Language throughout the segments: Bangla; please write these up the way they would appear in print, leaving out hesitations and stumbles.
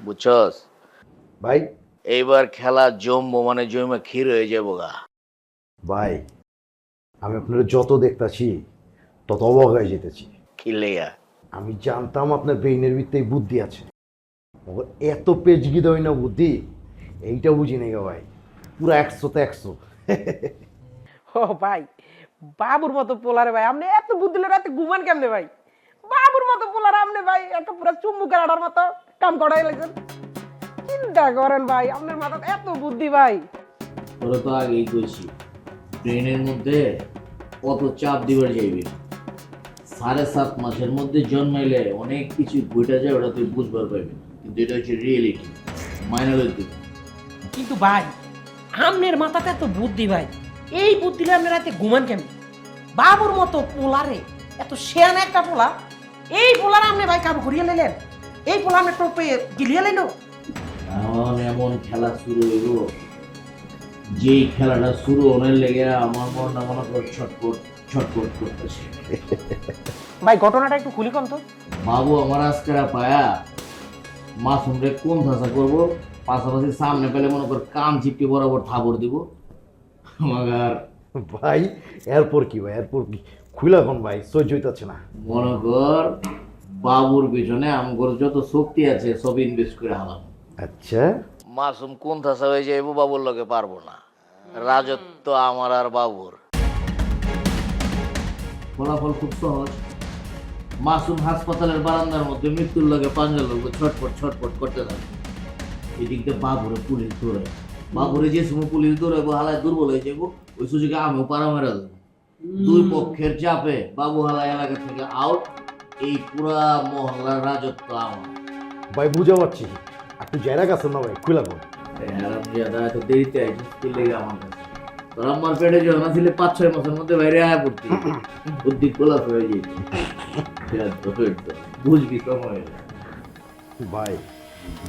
বুঝছস? ভাই এইবার খেলা জমবো মানে জমে ক্ষীর হয়ে যাবো গা। ভাই আমি আপনারা যত দেখতাছি তত অবাক হয়ে যেতেছি। কি লেগা? আমি জানতাম আপনার ব্রেইনের ভিতরে বুদ্ধি আছে, মগর এত পেজগি দেয় না বুদ্ধি, এইটা বুঝি নাই গো ভাই। পুরো 100তে 100। ও ভাই, বাবুর মতো পোলারে ভাই আপনি এত বুদ্ধি দিলে রাতে ঘুমান কেমনে ভাই? বাবুর মতো পোলার আপনি ভাই একটা পুরো চুম্বুকের আড়ার মতো কাম করাই লাগছেন। চিন্তা করেন ভাই, আপনার মাথায় এত বুদ্ধি ভাই। ওরা তো আগেই কইছি ট্রেনের মধ্যে কত চাপ দিবার যাইবে। 7.5 মাসের মধ্যে জন্মাইলে অনেক কিছু ঘটে যায়, ওটা তুই বুঝবার পারবি না, কিন্তু এটা হচ্ছে রিয়েলিটি, মাইনা লইতে। কিন্তু ভাই আপনার মাথাতে এত বুদ্ধি ভাই, এই বুদ্ধি আপনি রাতে ঘুমান কেমনে? বাবুর মতো পোলারে এত শেয়ান একটা পোলা, এই পোলার আপনি ভাই কাম করিয়ে নিলেন, এই পোলা আপনি টোপে গিলিয়ে নিল। এখন এমন খেলা শুরু হইব, যেই খেলাটা শুরু হওয়ার লেগে আমার মনটা মনে কর ছটপট ছটপট করতেছে। ভাই ঘটনাটা একটু খুলি কম তো। বাবু আমার আজকেরা পায়া মাসুমরে কোন ভাষা করবো, পাশাপাশি সামনে পেলে মনে কর কান চিপটি বরাবর থাবর দিব। মাগার ভাই এরপর কি ভাই, এরপর কি খুলা কোন ভাই, সহ্য হইতাছে না। মনে কর বাবুর পিছনে আমগর যত শক্তি আছে সব ইনভেস্ট করে হালাম। আচ্ছা মাসুম কোন থাসা হয়ে যাইবো, বাবুর লগে পারবো না। রাজত্ব আমার আর বাবুর। ফলাফল খুব সহজ, মাসুম হাসপাতালের বারান্দার মধ্যে মৃত্যুর লগে পাঞ্জা লোক ছটপট ছটপট করতে থাকে। এদিক দিয়ে বাবুরে পুলিশ দৌড়ায়, বাবুরে যে সময় পুলিশ দৌড়াইবো হালায় দুর্বল হয়ে যাবো, ওই সুযোগে আমিও পাড়া মেরা দেবো। দুই পক্ষের চাপে বাবু হালায় এলাকা থেকে আউট, এই পুরা মহল্লার রাজত্ব আমার। ভাই বুঝা পারছি, একটু জায়গা গেছেন না ভাই, খুলা কোন। হারামজাদা এত দেরিতে আইছিস কি লেগে আমার কাছে? তোর আমার পেটে যখন ছিল 5-6 মাসের মধ্যে বাইরে আয়া পড়তি, বুদ্ধি খোলাস হয়ে যেত। বুঝবি সময় ভাই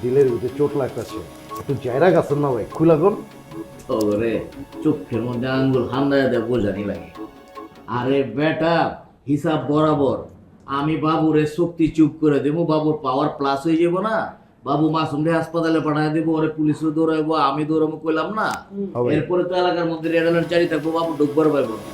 দিলের ভিতরে চোট লাগতেছে, একটু জায়গা গেছেন না ভাই, খুলা কোন। তবে চোখের মধ্যে আঙ্গুল হান্দায় দেয় বোঝানি লাগে। আরে বেটা হিসাব বরাবর, আমি বাবুরে শক্তি চুপ করে দেবো, বাবুর পাওয়ার প্লাস হয়ে যাবো না। বাবু মাসুমরে হাসপাতালে পাঠায় দেবো, ওরে পুলিশে দৌড়াইবো, আমি দৌড়াবো কইলাম না। হবে। এরপরে তো এলাকার মধ্যে রেড অ্যালার্ট জারি থাকবো, বাবু ঢুকবার পাইবো না।